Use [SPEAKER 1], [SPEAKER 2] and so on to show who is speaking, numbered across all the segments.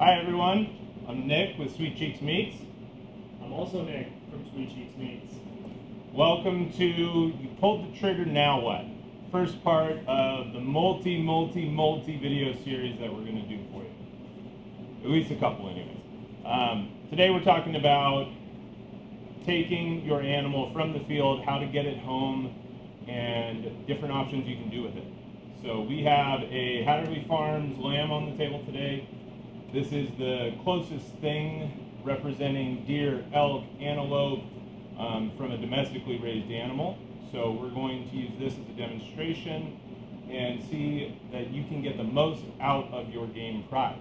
[SPEAKER 1] Hi everyone, I'm Nick with Sweet Cheeks Meats.
[SPEAKER 2] I'm also Nick from Sweet Cheeks Meats.
[SPEAKER 1] Welcome to You Pulled the Trigger, Now What? First part of the multi video series that we're going to do for you. At least a couple anyways. Today we're talking about taking your animal from the field, how to get it home, and different options you can do with it. So we have a Hatterley Farms lamb on the table today. This is the closest thing representing deer, elk, antelope from a domestically raised animal. So we're going to use this as a demonstration and see that you can get the most out of your game prize.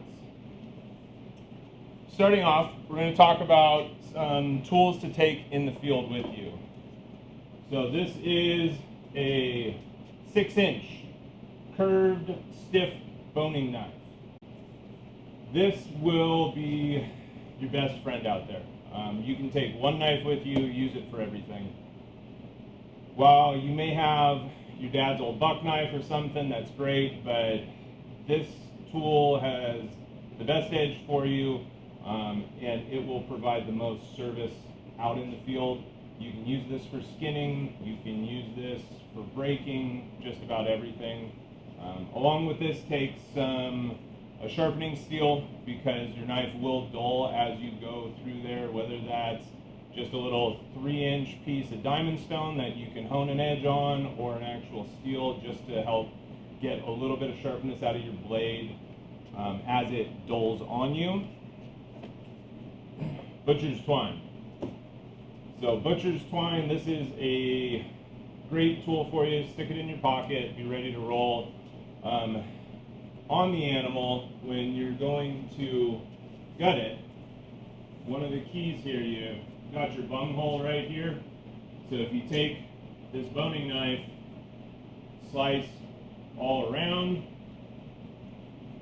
[SPEAKER 1] Starting off, we're going to talk about some tools to take in the field with you. So this is a 6-inch curved, stiff boning knife. This will be your best friend out there. You can take one knife with you, use it for everything. While you may have your dad's old buck knife or something, that's great, but this tool has the best edge for you, and it will provide the most service out in the field. You can use this for skinning, you can use this for breaking, just about everything. Along with this, take a sharpening steel, because your knife will dull as you go through there, whether that's just a little 3-inch piece of diamond stone that you can hone an edge on, or an actual steel just to help get a little bit of sharpness out of your blade as it dulls on you. Butcher's twine. So butcher's twine, this is a great tool for you. Stick it in your pocket, be ready to roll. On the animal, when you're going to gut it, one of the keys here, you've got your bung hole right here. So if you take this boning knife, slice all around,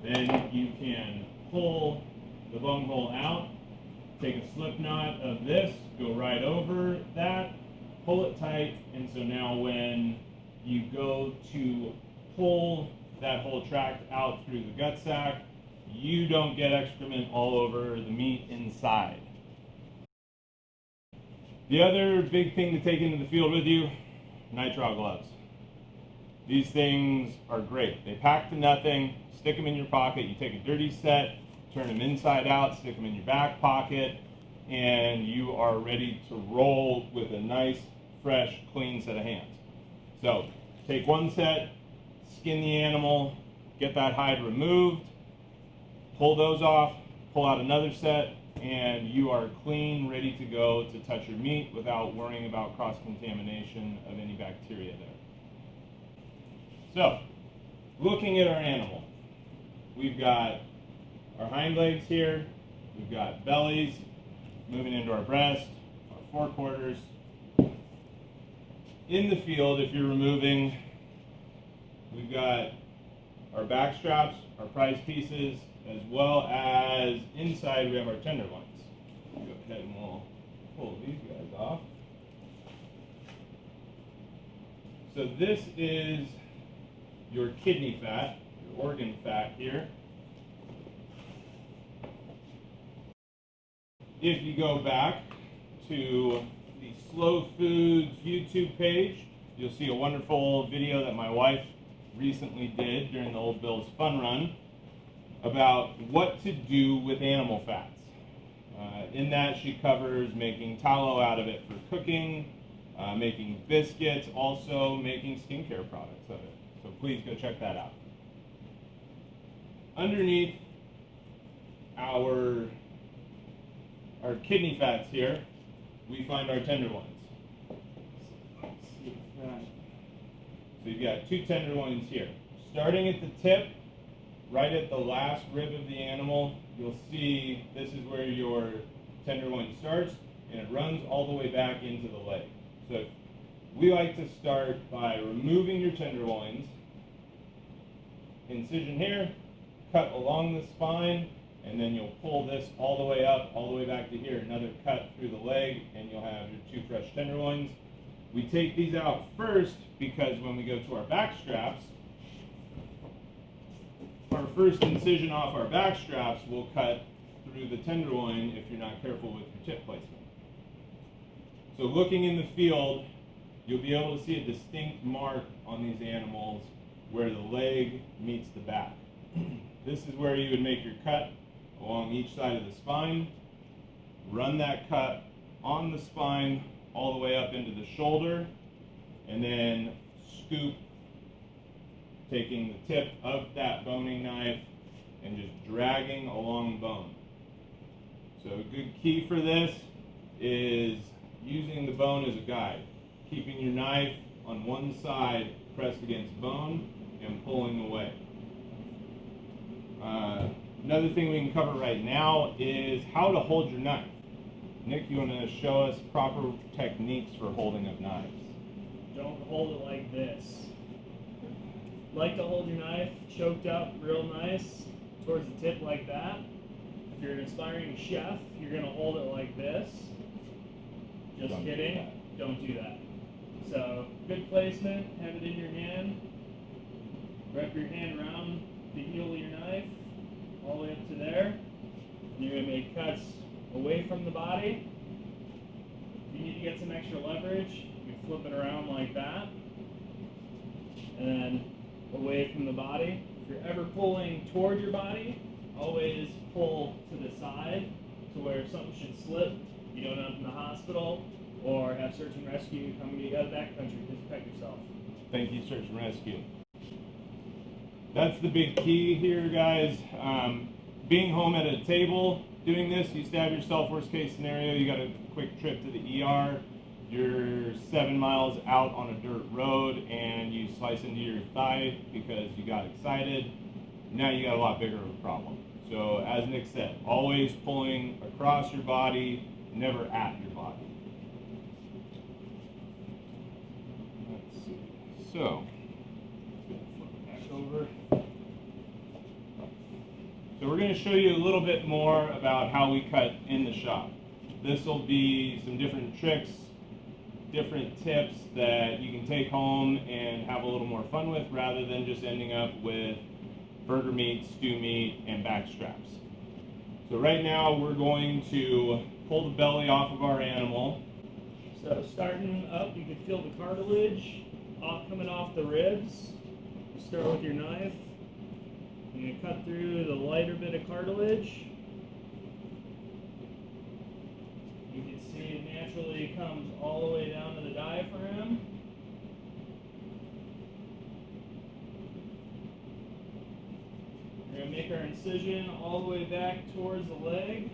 [SPEAKER 1] then you can pull the bung hole out, take a slip knot of this, go right over that, pull it tight, and so now when you go to pull that whole tract out through the gut sac, you don't get excrement all over the meat inside. The other big thing to take into the field with you, nitrile gloves. These things are great. They pack to nothing, stick them in your pocket, you take a dirty set, turn them inside out, stick them in your back pocket, and you are ready to roll with a nice, fresh, clean set of hands. So, take one set, skin the animal, get that hide removed, pull those off, pull out another set, and you are clean, ready to go to touch your meat without worrying about cross-contamination of any bacteria there. So, looking at our animal, we've got our hind legs here, we've got bellies, moving into our breast, our forequarters. In the field, if you're removing, we've got our back straps, our prize pieces, as well as inside we have our tenderloins. Go ahead and we'll pull these guys off. So this is your kidney fat, your organ fat here. If you go back to the Slow Foods YouTube page, you'll see a wonderful video that my wife recently did during the Old Bill's Fun Run about what to do with animal fats. In that, she covers making tallow out of it for cooking, making biscuits, also making skincare products of it. So please go check that out. Underneath our kidney fats here, we find our tenderloins. So you've got 2 tenderloins here. Starting at the tip, right at the last rib of the animal, you'll see this is where your tenderloin starts, and it runs all the way back into the leg. So we like to start by removing your tenderloins, incision here, cut along the spine, and then you'll pull this all the way up, all the way back to here, another cut through the leg, and you'll have your 2 fresh tenderloins. We take these out first because when we go to our back straps, our our first incision off our back straps will cut through the tenderloin if you're not careful with your tip placement. So looking in the field, you'll be able to see a distinct mark on these animals where the leg meets the back. This is where you would make your cut along each side of the spine. Run that cut on the spine all the way up into the shoulder, and then scoop, taking the tip of that boning knife and just dragging along the bone. So a good key for this is using the bone as a guide, keeping your knife on one side pressed against bone and pulling away. Another thing we can cover right now is how to hold your knife. Nick, you want to show us proper techniques for holding up knives?
[SPEAKER 2] Don't hold it like this. Like to hold your knife choked up real nice towards the tip like that. If you're an aspiring chef, you're going to hold it like this. Just
[SPEAKER 1] Don't
[SPEAKER 2] kidding. Don't do that. So, good placement, have it in your hand. Wrap your hand around the heel of your knife, all the way up to there. And you're going to make cuts away from the body. If you need to get some extra leverage, you can flip it around like that. And then away from the body. If you're ever pulling toward your body, always pull to the side to where if something should slip, you don't end up in the hospital or have search and rescue come get you out of the backcountry to protect yourself.
[SPEAKER 1] Thank you, search and rescue. That's the big key here, guys. Being home at a table, doing this, you stab yourself, worst case scenario, you got a quick trip to the ER, you're 7 miles out on a dirt road and you slice into your thigh because you got excited. Now you got a lot bigger of a problem. So as Nick said, always pulling across your body, never at your body. Let's see. So, flip it back over. So we're going to show you a little bit more about how we cut in the shop. This will be some different tricks, different tips that you can take home and have a little more fun with rather than just ending up with burger meat, stew meat, and back straps. So right now we're going to pull the belly off of our animal.
[SPEAKER 2] So starting up, you can feel the cartilage coming off the ribs. You start with your knife. You're going to cut through the lighter bit of cartilage. You can see it naturally comes all the way down to the diaphragm. We're going to make our incision all the way back towards the leg.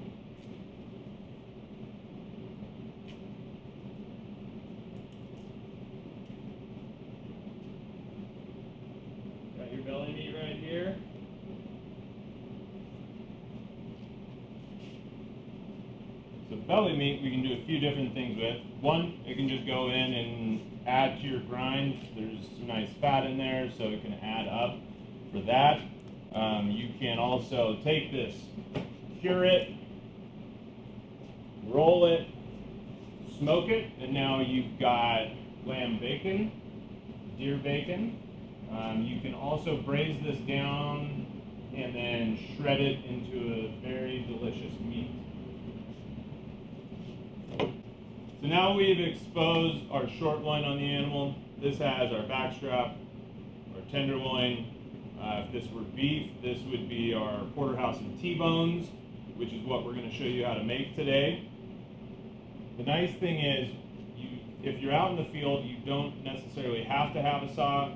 [SPEAKER 2] Got your belly meat right here.
[SPEAKER 1] So belly meat we can do a few different things with. One, it can just go in and add to your grind. There's some nice fat in there, so it can add up for that. You can also take this, cure it, roll it, smoke it, and now you've got lamb bacon, deer bacon. You can also braise this down and then shred it into a very delicious meat. So now we've exposed our short loin on the animal. This has our back strap, our tenderloin. If this were beef, this would be our porterhouse and T-bones, which is what we're going to show you how to make today. The nice thing is, if you're out in the field, you don't necessarily have to have a saw.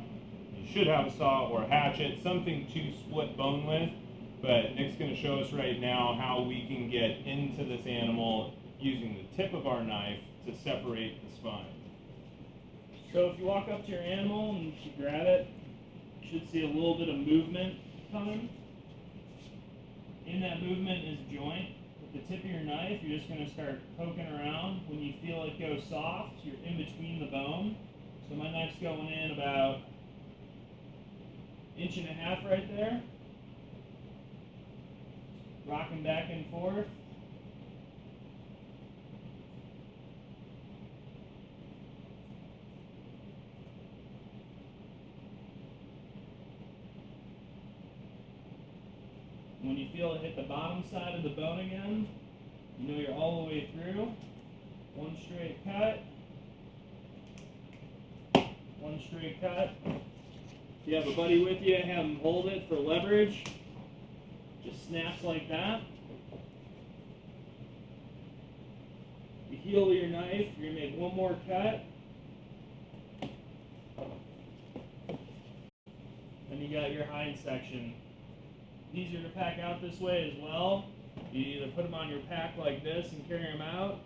[SPEAKER 1] You should have a saw or a hatchet, something to split bone with. But Nick's going to show us right now how we can get into this animal using the tip of our knife to separate the spine.
[SPEAKER 2] So if you walk up to your animal and you grab it, you should see a little bit of movement coming. In that movement is joint. With the tip of your knife, you're just going to start poking around. When you feel it go soft, you're in between the bone. So my knife's going in about 1.5 inches right there. Rocking back and forth. When you feel it hit the bottom side of the bone again, you know you're all the way through. One straight cut. One straight cut. If you have a buddy with you, have him hold it for leverage. Just snaps like that. The heel of your knife, you're going to make one more cut. Then you got your hind section. Easier to pack out this way as well. You either put them on your pack like this and carry them out,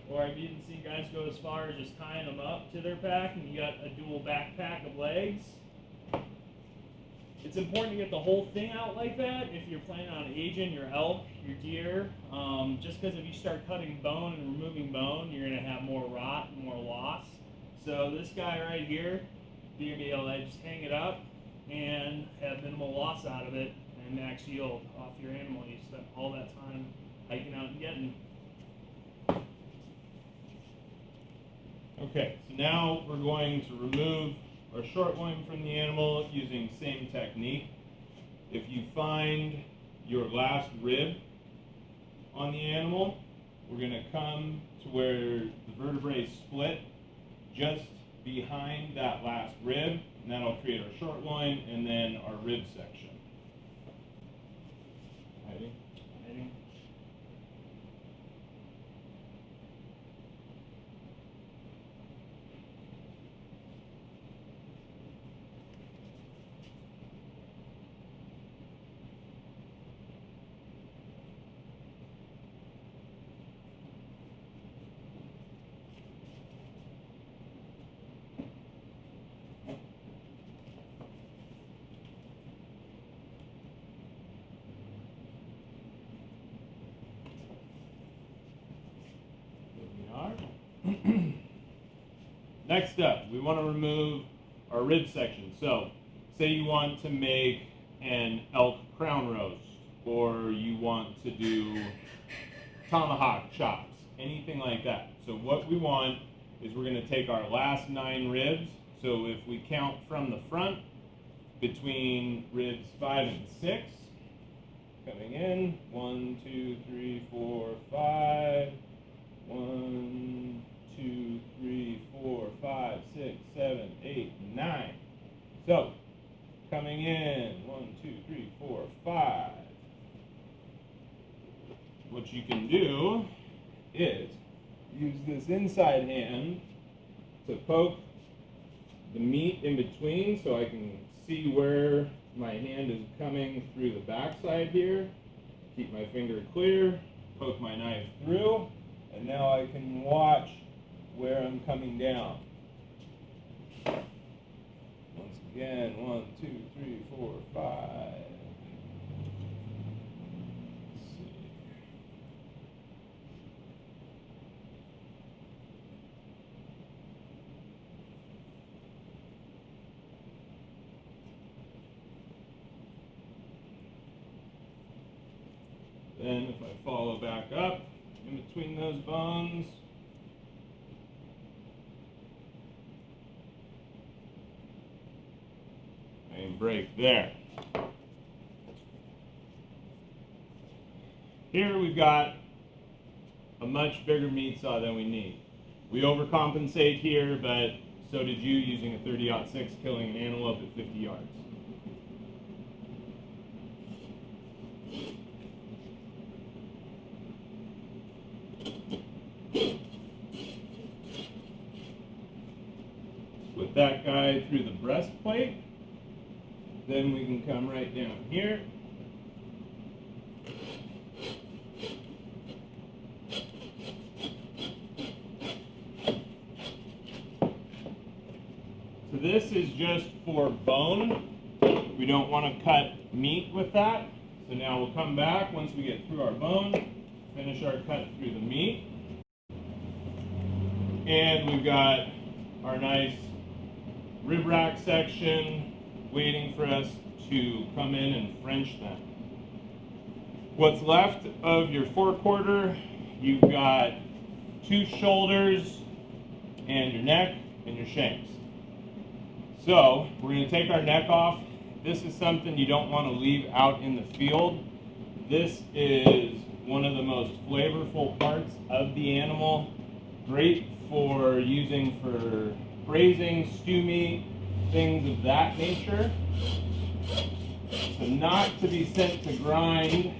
[SPEAKER 2] or I've even seen guys go as far as just tying them up to their pack, and you got a dual backpack of legs. It's important to get the whole thing out like that if you're planning on aging your elk, your deer, just because if you start cutting bone and removing bone, you're going to have more rot and more loss. So this guy right here, you're going to be able to just hang it up and have minimal loss out of it and max yield off your animal you spent all that time hiking out and getting.
[SPEAKER 1] Okay, so now we're going to remove our short loin from the animal using same technique. If you find your last rib on the animal, we're going to come to where the vertebrae split just behind that last rib, and that'll create our short loin and then our rib section. Hiding.
[SPEAKER 2] Hiding.
[SPEAKER 1] Next up, we want to remove our rib section. So, say you want to make an elk crown roast, or you want to do tomahawk chops, anything like that. So what we want is we're going to take our last 9 ribs. So if we count from the front, between ribs 5 and 6, coming in, 1, 2, 3, 4, 5, 1, 2, 3, 4, 5, 6, 7, 8, 9. So, coming in, 1, 2, 3, 4, 5. What you can do is use this inside hand to poke the meat in between so I can see where my hand is coming through the backside here. Keep my finger clear, poke my knife through, and now I can watch where I'm coming down. Once again, 1, 2, 3, 4, 5. Let's see. Then if I follow back up in between those bones, and break there. Here we've got a much bigger meat saw than we need. We overcompensate here, but so did you using a 30-06 killing an antelope at 50 yards. Put that guy through the breastplate. Then we can come right down here. So this is just for bone. We don't want to cut meat with that. So now we'll come back once we get through our bone, finish our cut through the meat. And we've got our nice rib rack section waiting for us to come in and French them. What's left of your forequarter, you've got 2 shoulders and your neck and your shanks. So we're going to take our neck off. This is something you don't want to leave out in the field. This is one of the most flavorful parts of the animal. Great for using for braising, stew meat, things of that nature. So not to be sent to grind,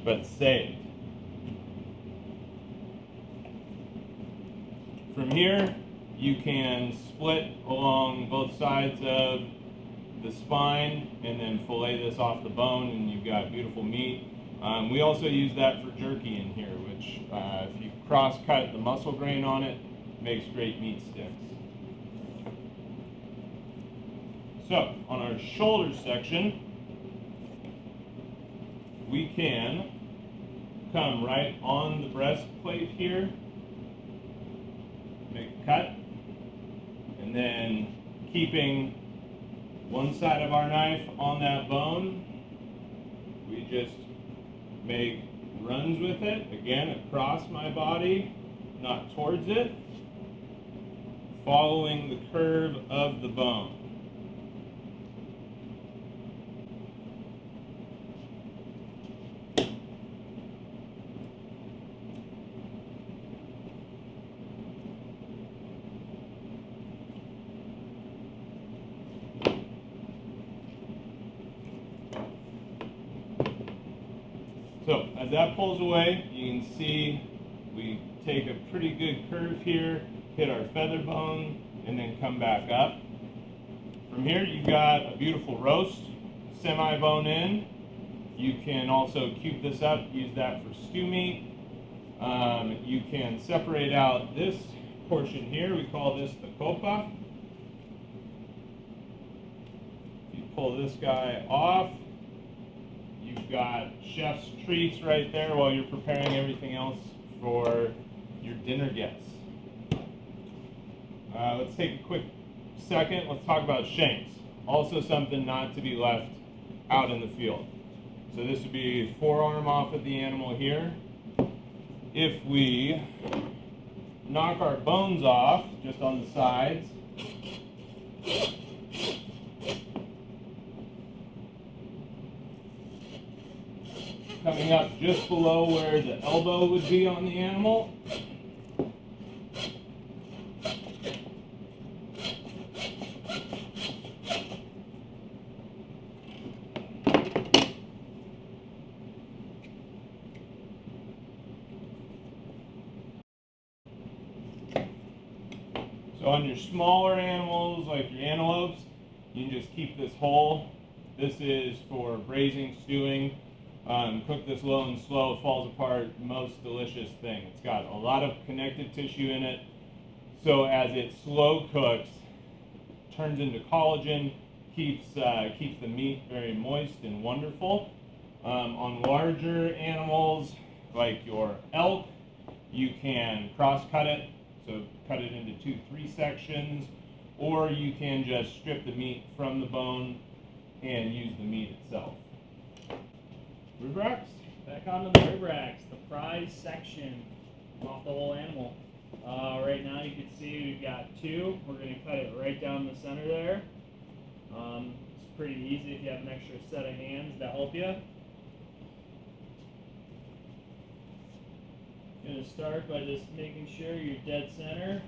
[SPEAKER 1] but saved. From here, you can split along both sides of the spine and then fillet this off the bone, and you've got beautiful meat. We also use that for jerky in here, which if you cross-cut the muscle grain on it, makes great meat sticks. So, on our shoulder section, we can come right on the breastplate here, make a cut, and then keeping one side of our knife on that bone, we just make runs with it, again across my body, not towards it, following the curve of the bone. So as that pulls away, you can see we take a pretty good curve here, hit our feather bone, and then come back up. From here, you've got a beautiful roast, semi-bone in. You can also cube this up, use that for stew meat. You can separate out this portion here, we call this the copa. You pull this guy off. You've got chef's treats right there while you're preparing everything else for your dinner guests. Let's take a quick second. Let's talk about shanks. Also something not to be left out in the field. So this would be forearm off of the animal here. If we knock our bones off just on the sides, coming up just below where the elbow would be on the animal. So on your smaller animals, like your antelopes, you can just keep this whole. This is for braising, stewing. Cook this low and slow, it falls apart, most delicious thing. It's got a lot of connective tissue in it, so as it slow cooks, turns into collagen, keeps the meat very moist and wonderful. On larger animals, like your elk, you can cross-cut it, so cut it into 2-3 sections, or you can just strip the meat from the bone and use the meat itself. Rib racks?
[SPEAKER 2] Back onto the rib racks, the prize section off the whole animal. Right now you can see we've got 2. We're going to cut it right down the center there. It's pretty easy if you have an extra set of hands to help you. Going to start by just making sure you're dead center.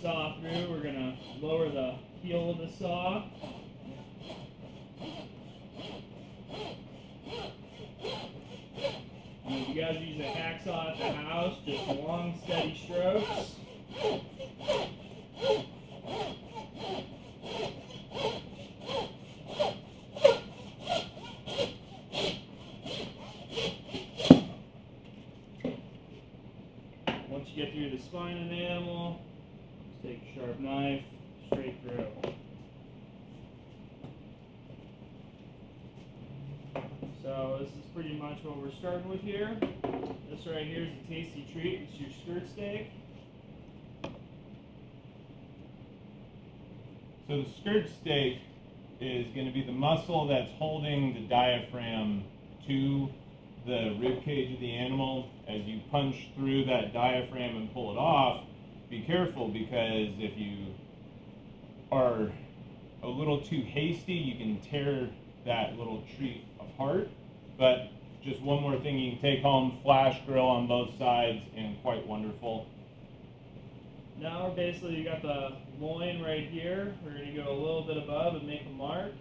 [SPEAKER 2] Saw through, we're going to lower the heel of the saw. And if you guys use a hacksaw at the house, just long, steady strokes. Once you get through the spine of the animal, take a sharp knife, straight through. So this is pretty much what we're starting with here. This right here is a tasty treat. It's your skirt steak.
[SPEAKER 1] So the skirt steak is going to be the muscle that's holding the diaphragm to the rib cage of the animal, as you punch through that diaphragm and pull it off, be careful, because if you are a little too hasty, you can tear that little treat apart. But just one more thing you can take home: flash grill on both sides, and quite wonderful.
[SPEAKER 2] Now we're basically, you got the loin right here. We're going to go a little bit above and make a mark.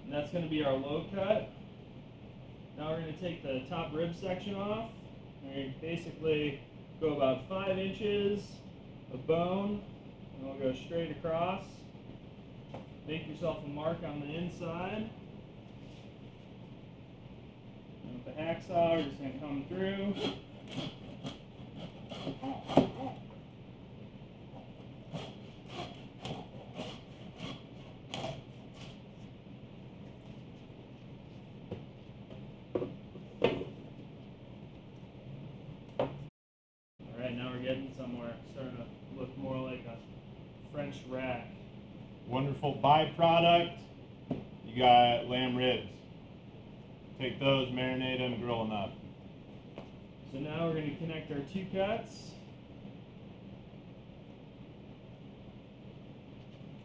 [SPEAKER 2] And that's going to be our low cut. Now we're going to take the top rib section off. We're going to basically go about 5 inches of bone, and we'll go straight across. Make yourself a mark on the inside. And with the hacksaw, we're just going to come through. Alright, now we're getting somewhere. Starting to look more like a French rack.
[SPEAKER 1] Wonderful byproduct. You got lamb ribs. Take those, marinate them, grill them up.
[SPEAKER 2] So now we're going to connect our 2 cuts.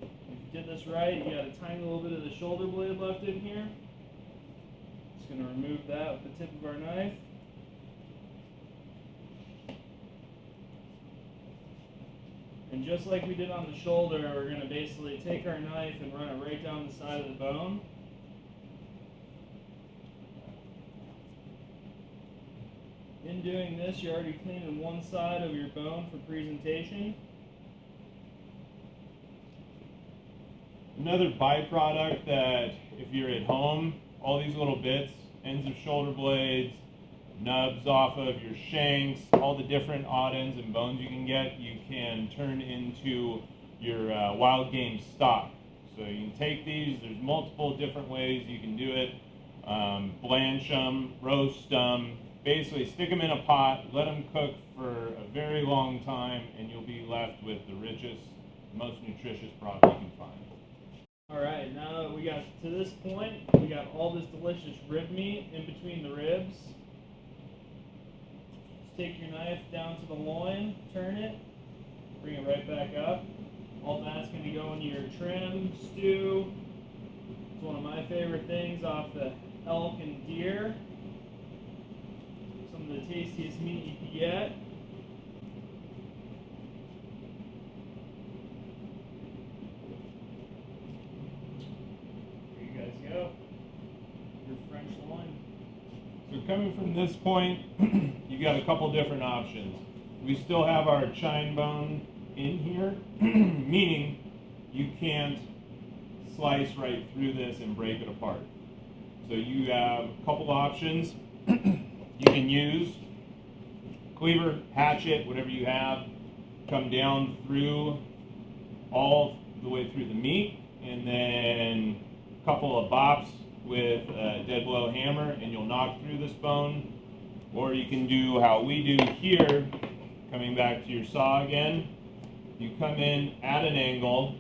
[SPEAKER 2] If you did this right, you got a tiny little bit of the shoulder blade left in here. Just going to remove that with the tip of our knife. And just like we did on the shoulder, we're going to basically take our knife and run it right down the side of the bone. In doing this, you're already cleaning one side of your bone for presentation.
[SPEAKER 1] Another byproduct that, if you're at home, all these little bits, ends of shoulder blades, nubs off of your shanks, all the different odd ends and bones you can get, you can turn into your wild game stock. So you can take these, there's multiple different ways you can do it. Blanch them, roast them, basically stick them in a pot, let them cook for a very long time, and you'll be left with the richest, most nutritious product you can find.
[SPEAKER 2] Alright, now that we got to this point, we got all this delicious rib meat in between the ribs. Just take your knife down to the loin, turn it, bring it right back up. All that's going to go into your trim, stew. It's one of my favorite things off the elk and deer. Some of the tastiest meat you can get. There you guys go. Your French loin.
[SPEAKER 1] So coming from this point, you got a couple different options. We still have our chine bone in here, meaning you can't slice right through this and break it apart. So you have a couple options. You can use cleaver, hatchet, whatever you have, come down through all the way through the meat, and then a couple of bops with a dead blow hammer, and you'll knock through this bone. Or you can do how we do here, coming back to your saw again. You come in at an angle.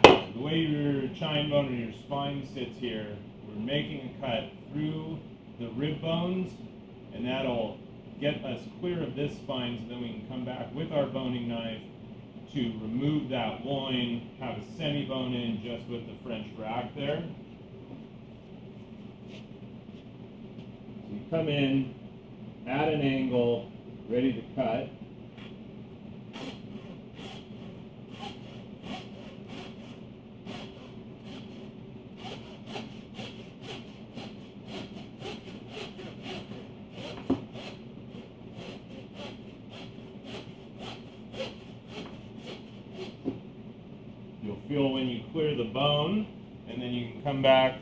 [SPEAKER 1] The way your chine bone or your spine sits here, we're making a cut through the rib bones, and that'll get us clear of this spine, so then we can come back with our boning knife to remove that loin, have a semi-bone in just with the French rack there. So you come in at an angle, ready to cut. Feel when you clear the bone, and then you can come back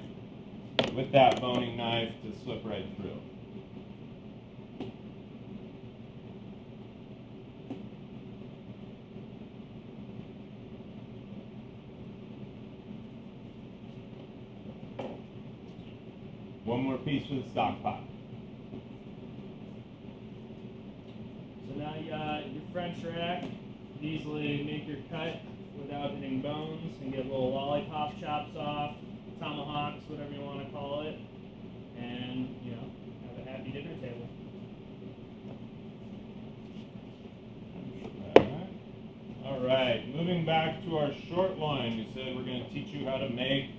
[SPEAKER 1] with that boning knife to slip right through. One more piece for the stock pot.
[SPEAKER 2] So now you got your French rack. Easily make your cut without without hitting bones and get little lollipop chops off, tomahawks, whatever you want to call it, and, you know, have a happy dinner table.
[SPEAKER 1] Alright, moving back to our short line, we said we're going to teach you how to make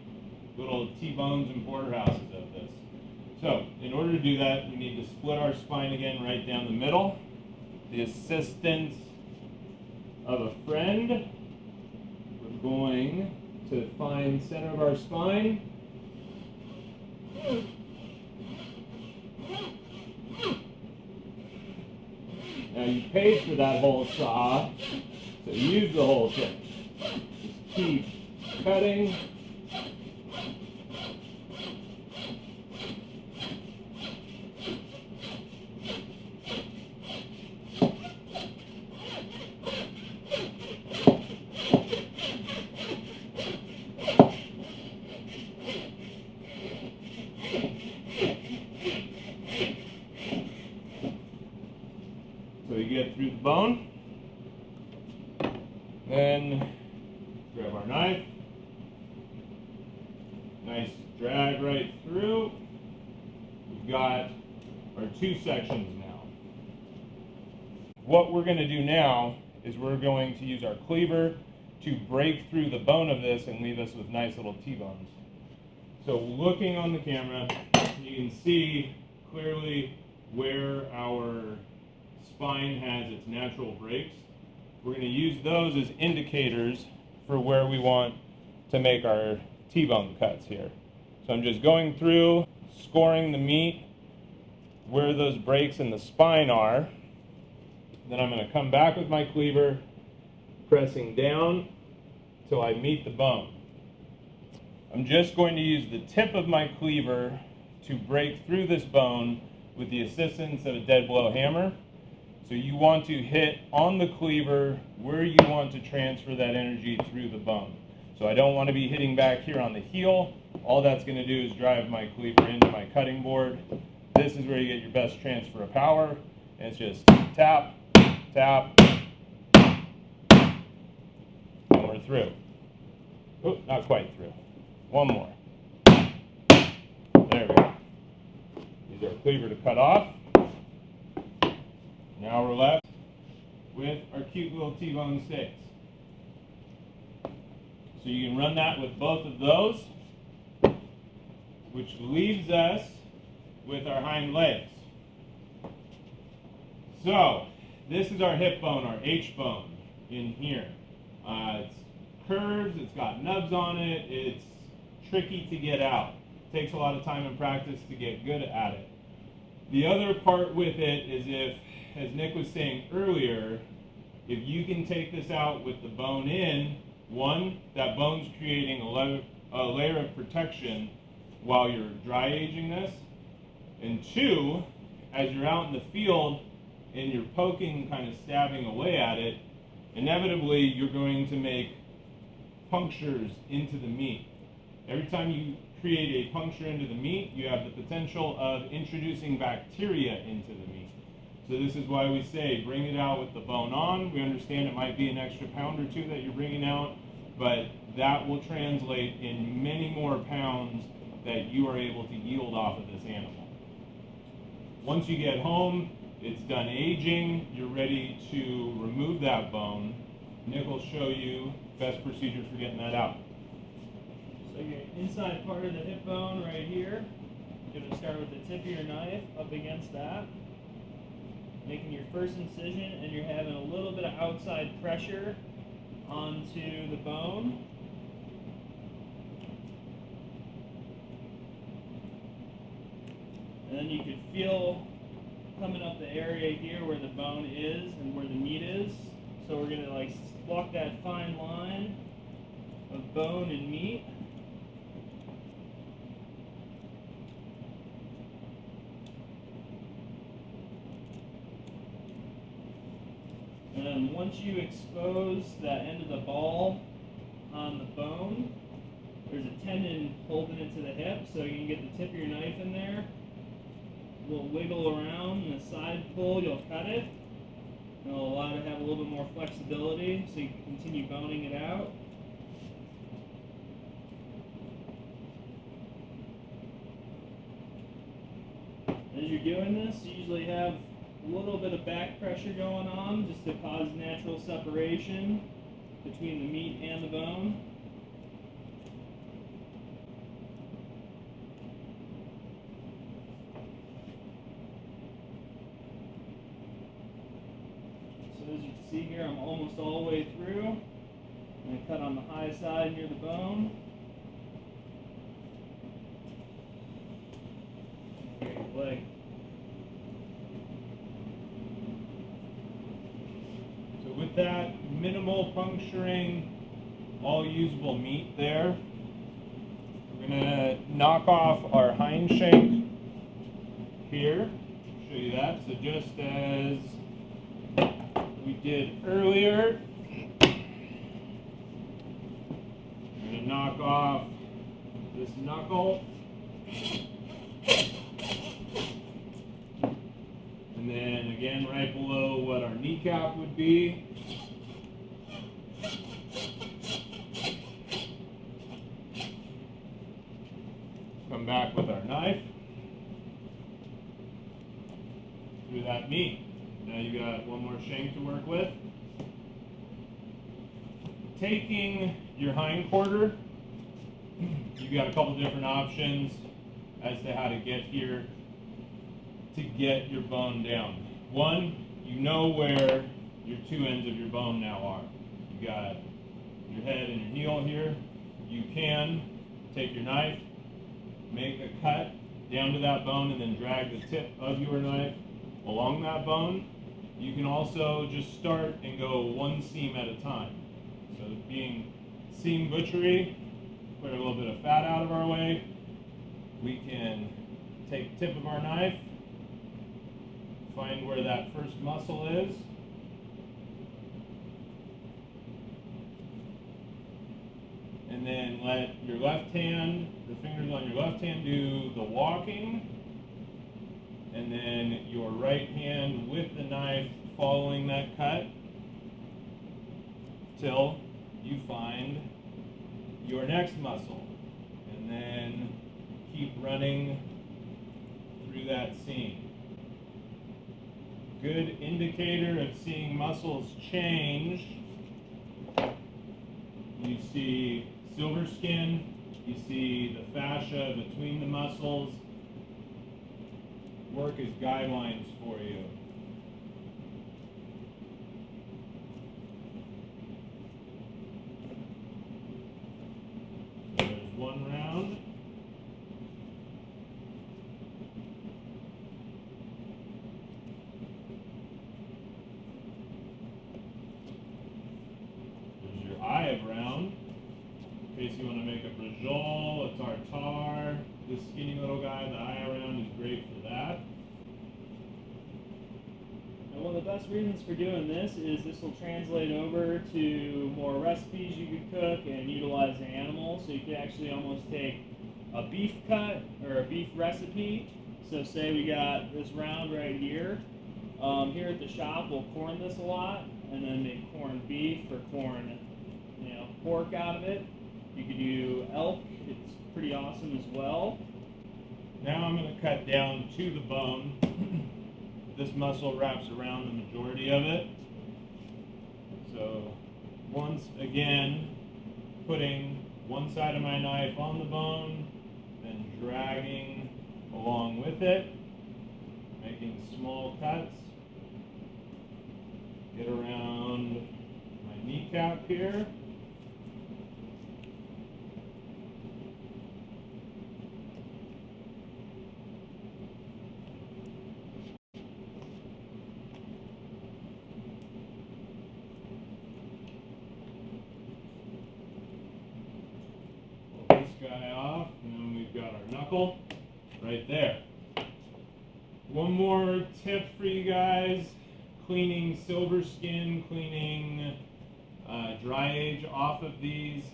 [SPEAKER 1] little T-bones and porterhouses of this. So, in order to do that, we need to split our spine again right down the middle. The assistance of a friend, we're going to find center of our spine. Now you paid for that whole saw, so use the whole thing. Just keep cutting. So you get through the bone, then grab our knife, nice drag right through. We've got our two sections now. What we're going to do now is we're going to use our cleaver to break through the bone of this and leave us with nice little T-bones. So looking on the camera, you can see clearly where our spine has its natural breaks. We're going to use those as indicators for where we want to make our T-bone cuts here. So I'm just going through, scoring the meat where those breaks in the spine are. Then I'm going to come back with my cleaver, pressing down till I meet the bone. I'm just going to use the tip of my cleaver to break through this bone with the assistance of a dead blow hammer. So you want to hit on the cleaver where you want to transfer that energy through the bone. So I don't want to be hitting back here on the heel. All that's going to do is drive my cleaver into my cutting board. This is where you get your best transfer of power. And it's just tap, tap, and we're through. Oh, not quite through. One more. There we go. Use our cleaver to cut off. Now we're left with our cute little T-bone steaks. So you can run that with both of those, which leaves us with our hind legs. So this is our hip bone, our H-bone in here. It's curved, it's got nubs on it, it's tricky to get out. It takes a lot of time and practice to get good at it. The other part with it is if, as Nick was saying earlier, if you can take this out with the bone in, one, that bone's creating a layer of protection while you're dry aging this, and two, as you're out in the field and you're poking, kind of stabbing away at it, inevitably you're going to make punctures into the meat. Every time you create a puncture into the meat, you have the potential of introducing bacteria into the meat. So this is why we say bring it out with the bone on. We understand it might be an extra pound or two that you're bringing out, but that will translate in many more pounds that you are able to yield off of this animal. Once you get home, it's done aging, you're ready to remove that bone. Nick will show you best procedure for getting that out.
[SPEAKER 2] So your inside part of the hip bone right here, you're going to start with the tip of your knife up against that, making your first incision, and you're having a little bit of outside pressure onto the bone. And then you can feel coming up the area here where the bone is and where the meat is. So we're going to like walk that fine line of bone and meat. And then once you expose that end of the ball on the bone, there's a tendon holding it to the hip, so you can get the tip of your knife in there, a little wiggle around, and the side pull, you'll cut it. It'll allow it to have a little bit more flexibility, so you can continue boning it out. As you're doing this, you usually have a little bit of back pressure going on just to cause natural separation between the meat and the bone. So as you can see here, I'm almost all the way through. I'm going to cut on the high side near the bone. Great leg.
[SPEAKER 1] So with that minimal puncturing, all usable meat there, we're going to knock off our hind shank here. Show you that. So just as we did earlier, I'm going to knock off this knuckle. And then again, right below what our kneecap would be. Come back with our knife through that meat. Now you got one more shank to work with. Taking your hind quarter, you got a couple different options as to how to get here to get your bone down. One, you know where your two ends of your bone now are. You got your head and your heel here. You can take your knife, make a cut down to that bone, and then drag the tip of your knife along that bone. You can also just start and go one seam at a time. So being seam butchery, put a little bit of fat out of our way, we can take the tip of our knife, find where that first muscle is, and then let your left hand, the fingers on your left hand, do the walking, and then your right hand with the knife following that cut till you find your next muscle, and then keep running through that seam. Good indicator of seeing muscles change. You see silver skin, you see the fascia between the muscles work as guidelines for you. So there's one round. Eye of round, in case you want to make a brajol, a tartare. This skinny little guy, the eye around, is great for that.
[SPEAKER 2] And one of the best reasons for doing this is this will translate over to more recipes you could cook and utilize the animal. So you could actually almost take a beef cut or a beef recipe. So say we got this round right here. Here at the shop, we'll corn this a lot, and then make corned beef or corn, pork out of it. You could do elk. It's pretty awesome as well.
[SPEAKER 1] Now I'm going to cut down to the bone. This muscle wraps around the majority of it. So once again, putting one side of my knife on the bone, then dragging along with it, making small cuts. Get around my kneecap here. Pull this guy off, and then we've got our knuckle right there. One more tip for you guys. Cleaning silver skin, cleaning dry age off of these.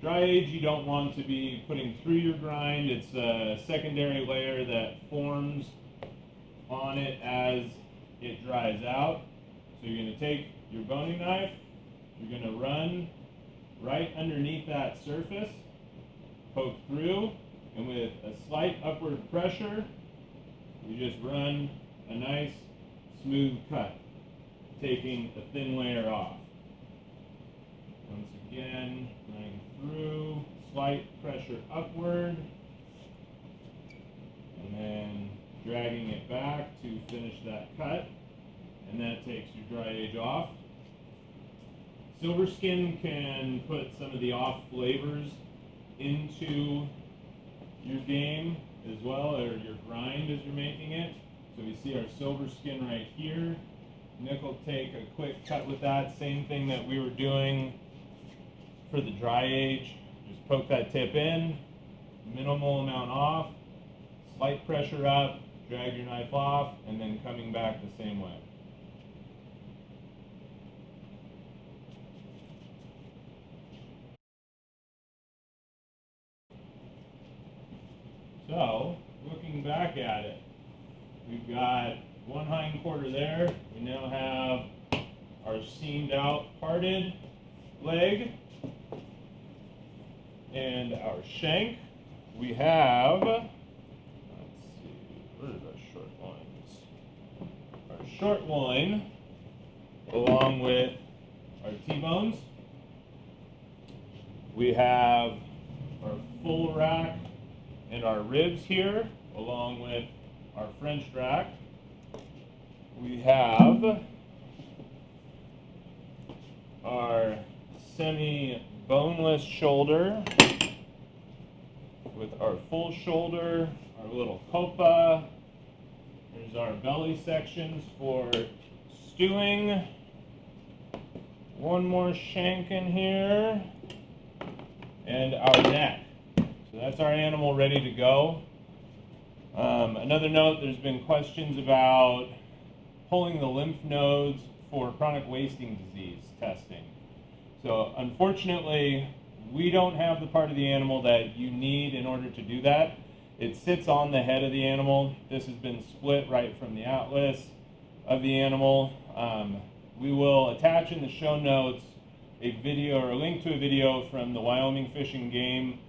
[SPEAKER 1] Dry age you don't want to be putting through your grind. It's a secondary layer that forms on it as it dries out. So you're going to take your boning knife, you're going to run right underneath that surface, poke through, and with a slight upward pressure, you just run a nice smooth cut, taking a thin layer off. Once again, running through, slight pressure upward, and then dragging it back to finish that cut, and that takes your dry age off. Silver skin can put some of the off flavors into your game as well, or your grind as you're making it. So we see our silver skin right here. Nick will take a quick cut with that. Same thing that we were doing for the dry age. Just poke that tip in, minimal amount off, slight pressure up, drag your knife off, and then coming back the same way. So, looking back at it, we've got one hind quarter there. We now have our seamed out parted leg and our shank. We have, let's see, where are our short loins? Our short loin along with our T-bones. We have our full rack and our ribs here, along with our French rack. We have our semi-boneless shoulder with our full shoulder, our little copa. There's our belly sections for stewing. One more shank in here, and our neck. So that's our animal ready to go. Another note, there's been questions about pulling the lymph nodes for chronic wasting disease testing. So unfortunately, we don't have the part of the animal that you need in order to do that. It sits on the head of the animal. This has been split right from the atlas of the animal. We will attach in the show notes a video or a link to a video from the Wyoming Fish and Game.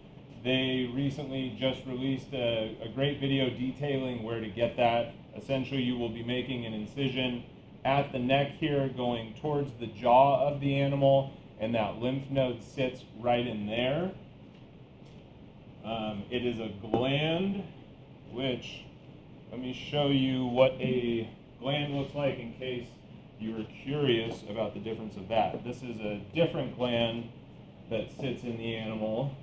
[SPEAKER 1] They recently just released a great video detailing where to get that. Essentially, you will be making an incision at the neck here going towards the jaw of the animal, and that lymph node sits right in there. It is a gland, which, let me show you what a gland looks like in case you were curious about the difference of that. This is a different gland that sits in the animal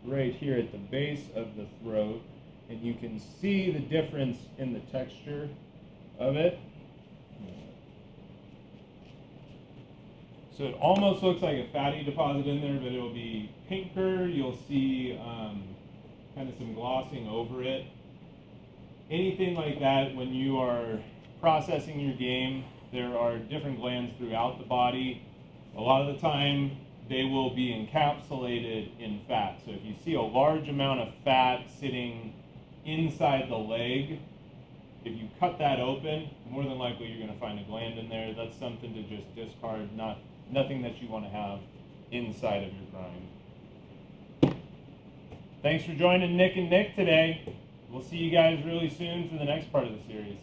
[SPEAKER 1] right here at the base of the throat, and you can see the difference in the texture of it. So it almost looks like a fatty deposit in there, but it'll be pinker. You'll see kind of some glossing over it. Anything like that, when you are processing your game, there are different glands throughout the body. A lot of the time, they will be encapsulated in fat. So if you see a large amount of fat sitting inside the leg, if you cut that open, more than likely you're going to find a gland in there. That's something to just discard, nothing that you want to have inside of your grind. Thanks for joining Nick and Nick today. We'll see you guys really soon for the next part of the series.